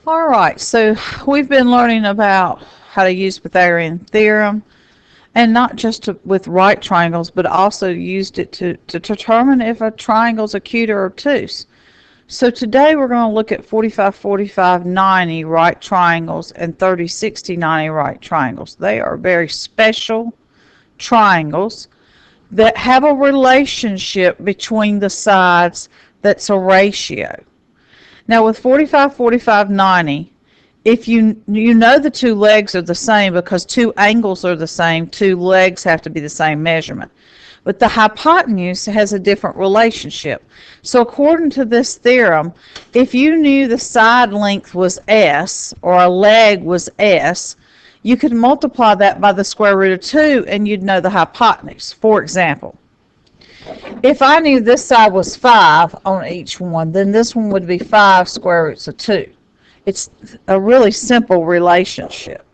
All right, so we've been learning about how to use Pythagorean theorem, and not just with right triangles, but also used it to determine if a triangle is acute or obtuse. So today we're going to look at 45, 45, 90 right triangles and 30, 60, 90 right triangles. They are very special triangles that have a relationship between the sides that's a ratio. Now with 45, 45, 90, if you know the two legs are the same because two angles are the same, two legs have to be the same measurement. But the hypotenuse has a different relationship. So according to this theorem, if you knew the side length was S or a leg was S, you could multiply that by the square root of 2 and you'd know the hypotenuse. For example, if I knew this side was 5 on each one, then this one would be 5 square roots of 2. It's a really simple relationship.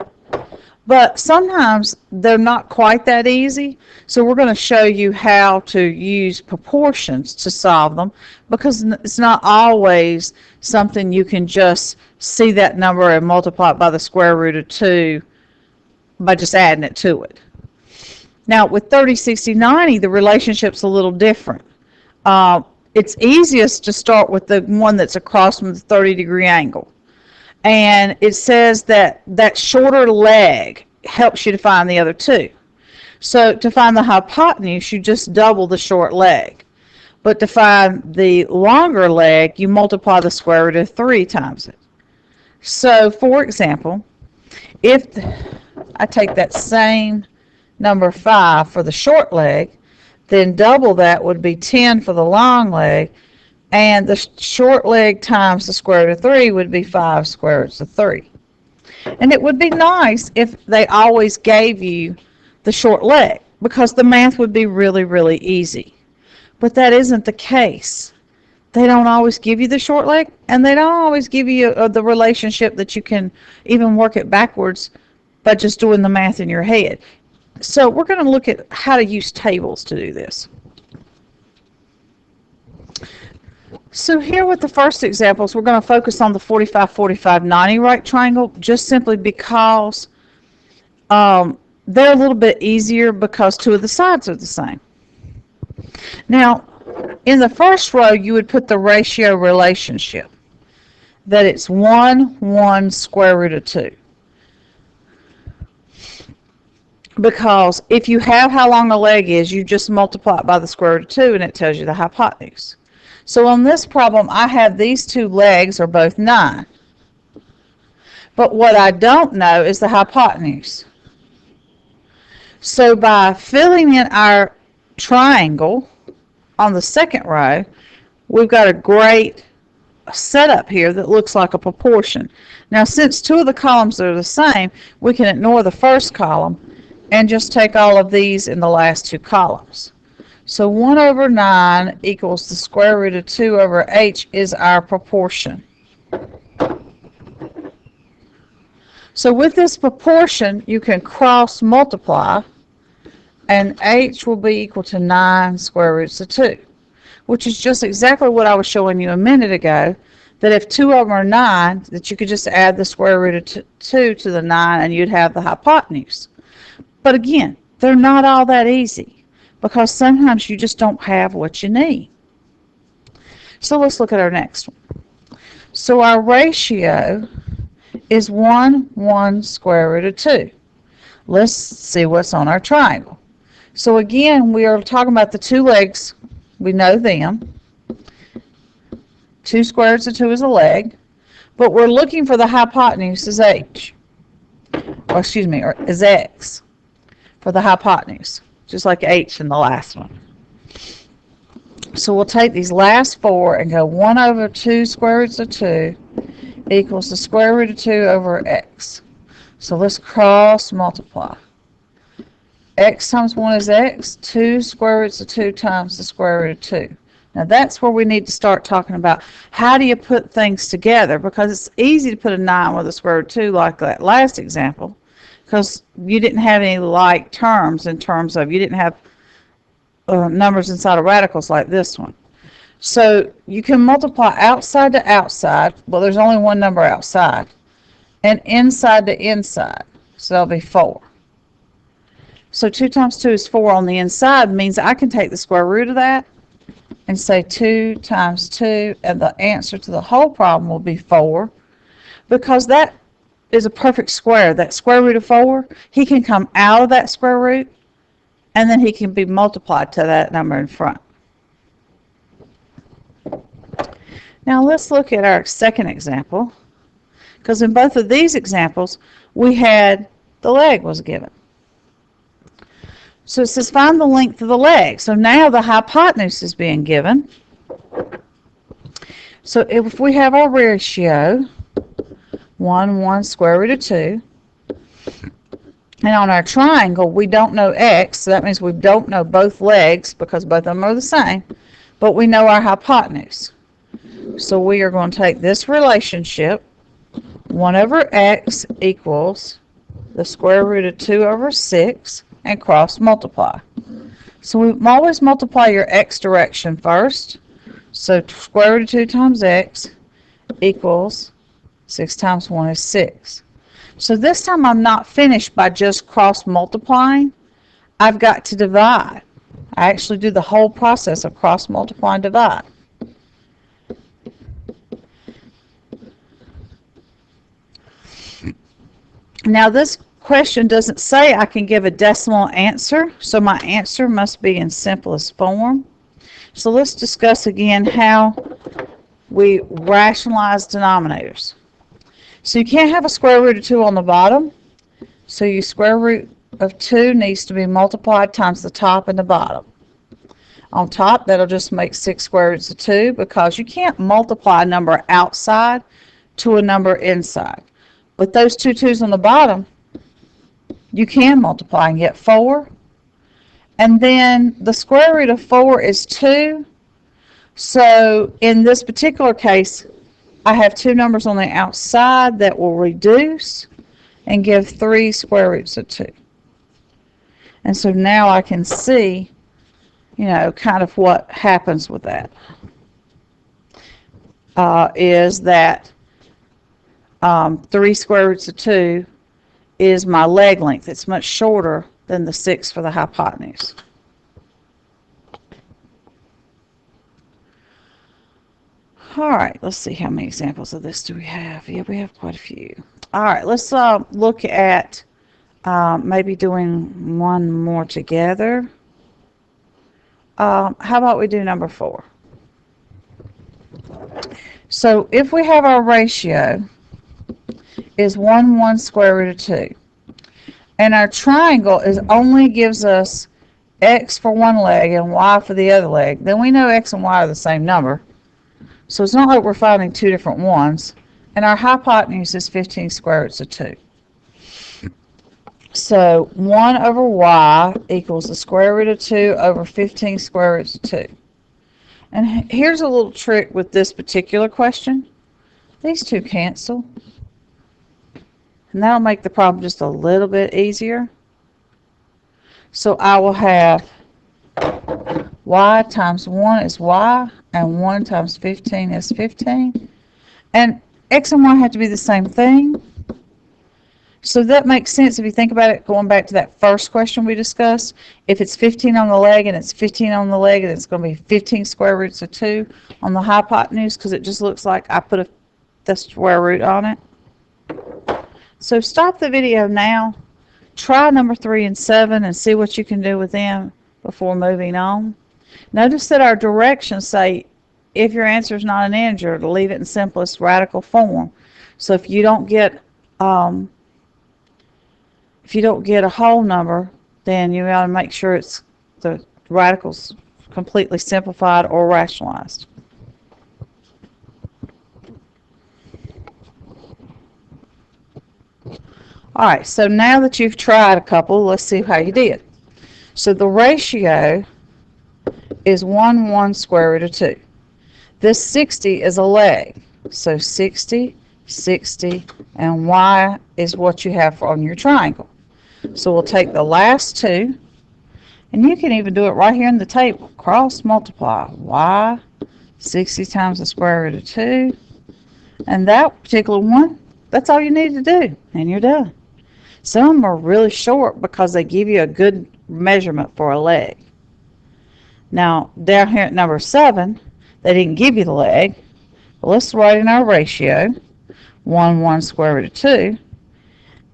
But sometimes they're not quite that easy, so we're going to show you how to use proportions to solve them, because it's not always something you can just see that number and multiply it by the square root of 2 by just adding it to it. Now with 30, 60, 90, the relationship's a little different. It's easiest to start with the one that's across from the 30-degree angle. And it says that that shorter leg helps you to find the other two. So to find the hypotenuse, you just double the short leg. But to find the longer leg, you multiply the square root of 3 times it. So for example, if I take that same number 5 for the short leg, then double that would be 10 for the long leg, and the short leg times the square root of 3 would be 5 square roots of 3. And it would be nice if they always gave you the short leg, because the math would be really, really easy. But that isn't the case. They don't always give you the short leg, and they don't always give you the relationship that you can even work it backwards by just doing the math in your head. So we're going to look at how to use tables to do this. So here with the first examples, we're going to focus on the 45, 45, 90 right triangle, just simply because they're a little bit easier because two of the sides are the same. Now, in the first row, you would put the ratio relationship, that it's 1, 1, square root of 2. Because if you have how long the leg is, you just multiply it by the square root of 2 and it tells you the hypotenuse. So on this problem, I have these two legs are both 9. But what I don't know is the hypotenuse. So by filling in our triangle on the second row, we've got a great setup here that looks like a proportion. Now since two of the columns are the same, we can ignore the first column and just take all of these in the last two columns. So 1 over 9 equals the square root of 2 over h is our proportion. So with this proportion, you can cross multiply, and h will be equal to 9 square roots of 2, which is just exactly what I was showing you a minute ago, that if 2 of them are 9, that you could just add the square root of 2 to the 9 and you'd have the hypotenuse. But again, they're not all that easy, because sometimes you just don't have what you need. So let's look at our next one. So our ratio is 1, 1 square root of 2. Let's see what's on our triangle. So again, we are talking about the two legs. We know them. 2 square roots of 2 is a leg. But we're looking for the hypotenuse as h. Or excuse me, or as x for the hypotenuse, just like h in the last one. So we'll take these last 4 and go 1 over 2 square roots of 2 equals the square root of 2 over x. So let's cross multiply. X times 1 is x, 2 square roots of 2 times the square root of 2. Now that's where we need to start talking about how do you put things together, because it's easy to put a 9 with a square root of 2 like that last example, because you didn't have any like terms in terms of, you didn't have numbers inside of radicals like this one. So you can multiply outside to outside. Well, there's only one number outside. And inside to inside. So that'll be 4. So 2 times 2 is 4 on the inside, means I can take the square root of that and say 2 times 2, and the answer to the whole problem will be 4, because that is a perfect square. That square root of 4, he can come out of that square root, and then he can be multiplied to that number in front. Now let's look at our second example, because in both of these examples, we had the leg was given. So it says find the length of the leg. So now the hypotenuse is being given. So if we have our ratio, 1 square root of 2, and on our triangle we don't know x, so that means we don't know both legs because both of them are the same, but we know our hypotenuse. So we are going to take this relationship, 1 over x equals the square root of 2 over 6, and cross multiply. So we always multiply your x direction first. So square root of 2 times x equals 6 times 1 is 6. So this time I'm not finished by just cross multiplying. I've got to divide. I actually do the whole process of cross multiply and divide. Now this question doesn't say I can give a decimal answer, so my answer must be in simplest form. So let's discuss again how we rationalize denominators. So you can't have a square root of 2 on the bottom, so your square root of 2 needs to be multiplied times the top and the bottom. On top, that'll just make 6 square roots of 2, because you can't multiply a number outside to a number inside. But those two 2's on the bottom, you can multiply and get 4. And then the square root of 4 is 2. So in this particular case, I have 2 numbers on the outside that will reduce and give 3 square roots of 2. And so now I can see, kind of what happens with that. Is that 3 square roots of 2 is my leg length. It's much shorter than the 6 for the hypotenuse. All right, let's see how many examples of this do we have. Yeah, we have quite a few. All right, let's look at maybe doing one more together. How about we do number 4? So if we have our ratio is 1 square root of 2, and our triangle only gives us x for one leg and y for the other leg, then we know x and y are the same number. So it's not like we're finding 2 different ones. And our hypotenuse is 15 square roots of 2. So 1 over y equals the square root of 2 over 15 square roots of 2. And here's a little trick with this particular question. These 2 cancel. And that'll make the problem just a little bit easier. So I will have y times 1 is y, and 1 times 15 is 15. And x and y have to be the same thing. So that makes sense if you think about it, going back to that first question we discussed. If it's 15 on the leg and it's 15 on the leg, and it's going to be 15 square roots of 2 on the hypotenuse, because it just looks like I put the square root on it. So stop the video now, try number 3 and 7 and see what you can do with them before moving on. Notice that our directions say if your answer is not an integer, to leave it in simplest radical form. So if you don't get a whole number, then you got to make sure it's the radicals completely simplified or rationalized. All right, so now that you've tried a couple, let's see how you did. So the ratio is 1 square root of 2. This 60 is a leg. So 60, 60, and y is what you have on your triangle. So we'll take the last 2, and you can even do it right here in the table. Cross multiply y 60 times the square root of 2. And that particular one, that's all you need to do, and you're done. Some of them are really short because they give you a good measurement for a leg. Now, down here at number 7, they didn't give you the leg. But let's write in our ratio, 1 square root of 2.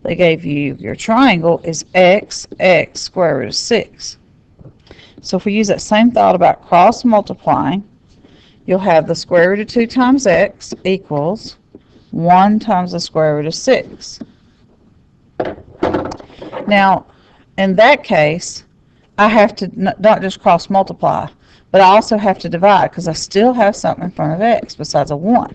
They gave you your triangle is x square root of 6. So if we use that same thought about cross multiplying, you'll have the square root of 2 times x equals 1 times the square root of 6. Now, in that case, I have to not just cross multiply, but I also have to divide because I still have something in front of x besides a 1.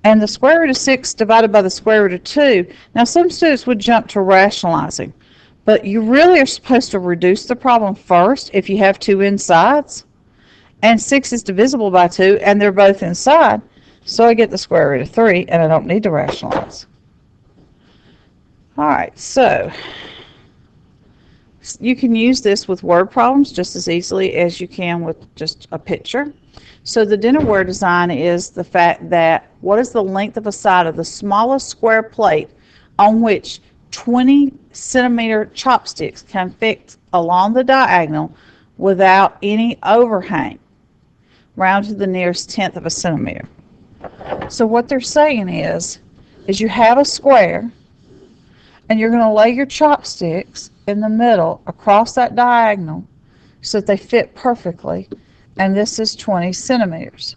And the square root of 6 divided by the square root of 2, now some students would jump to rationalizing, but you really are supposed to reduce the problem first if you have 2 insides. And 6 is divisible by 2, and they're both inside, so I get the square root of 3, and I don't need to rationalize. Alright, so you can use this with word problems just as easily as you can with just a picture. So the dinnerware design is the fact that what is the length of a side of the smallest square plate on which 20 centimeter chopsticks can fit along the diagonal without any overhang, round to the nearest tenth of a centimeter. So what they're saying is you have a square and you're going to lay your chopsticks in the middle across that diagonal so that they fit perfectly, and this is 20 centimeters.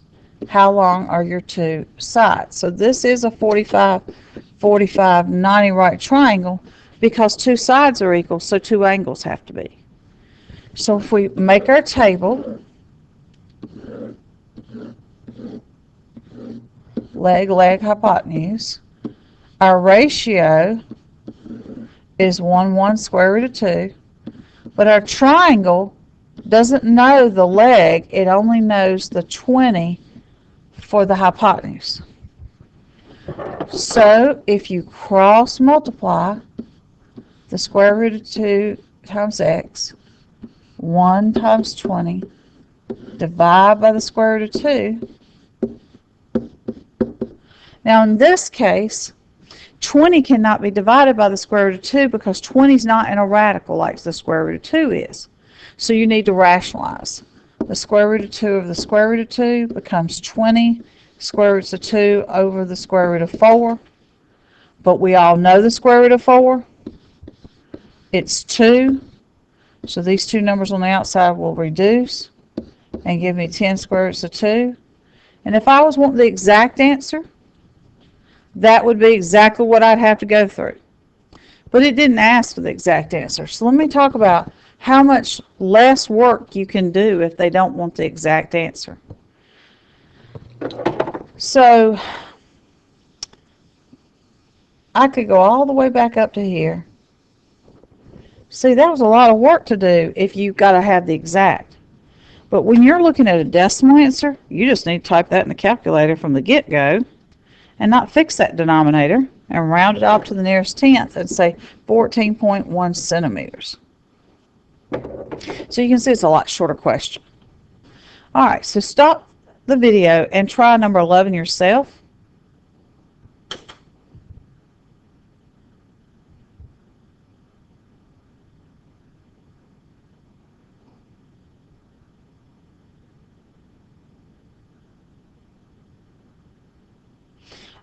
How long are your 2 sides? So this is a 45, 45, 90 right triangle because 2 sides are equal, so 2 angles have to be. So if we make our table, leg, hypotenuse, our ratio is 1 square root of 2, but our triangle doesn't know the leg, it only knows the 20 for the hypotenuse. So if you cross multiply the square root of 2 times x, 1 times 20, divide by the square root of 2. Now in this case, 20 cannot be divided by the square root of 2 because 20 is not in a radical like the square root of 2 is. So you need to rationalize. The square root of 2 of the square root of 2 becomes 20 square roots of 2 over the square root of 4. But we all know the square root of 4. It's 2. So these 2 numbers on the outside will reduce and give me 10 square roots of 2. And if I was wanting the exact answer, that would be exactly what I'd have to go through. But it didn't ask for the exact answer. So let me talk about how much less work you can do if they don't want the exact answer. So I could go all the way back up to here. See, that was a lot of work to do if you've got to have the exact. But when you're looking at a decimal answer, you just need to type that in the calculator from the get-go and not fix that denominator and round it off to the nearest tenth and say 14.1 centimeters. So you can see it's a lot shorter question. Alright, so stop the video and try number 11 yourself.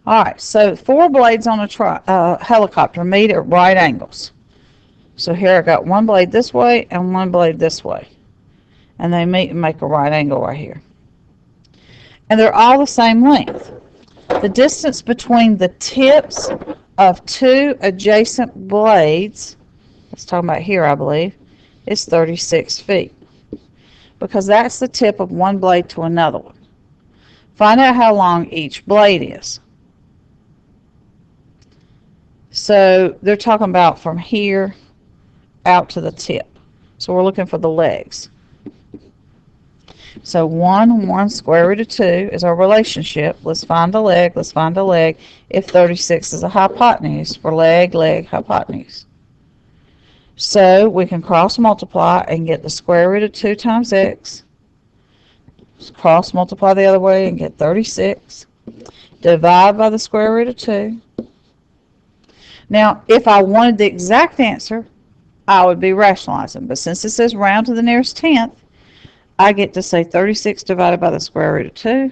Alright, so 4 blades on a helicopter meet at right angles. So here I got 1 blade this way and 1 blade this way. And they meet and make a right angle right here. And they're all the same length. The distance between the tips of 2 adjacent blades, let's talk about here I believe, is 36 feet. Because that's the tip of one blade to another one. Find out how long each blade is. So they're talking about from here out to the tip. So we're looking for the legs. So 1 square root of 2 is our relationship. Let's find a leg. Let's find a leg if 36 is a hypotenuse for leg, hypotenuse. So we can cross multiply and get the square root of 2 times x Just cross multiply the other way and get 36. Divide by the square root of 2. Now, if I wanted the exact answer, I would be rationalizing. But since it says round to the nearest tenth, I get to say 36 divided by the square root of 2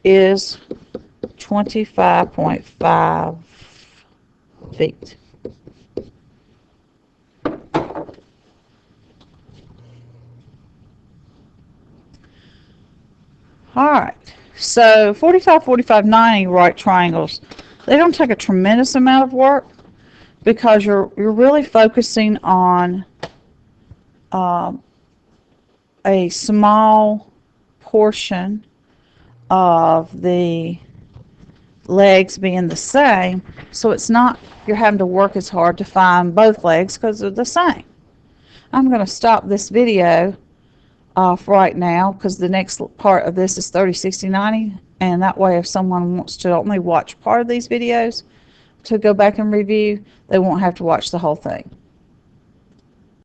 is 25.5 feet. Alright, so 45, 45, 90 right triangles, they don't take a tremendous amount of work because you're really focusing on a small portion of the legs being the same, so it's not you're having to work as hard to find both legs because they're the same. I'm going to stop this video off right now because the next part of this is 30, 60, 90, and that way if someone wants to only watch part of these videos to go back and review, they won't have to watch the whole thing.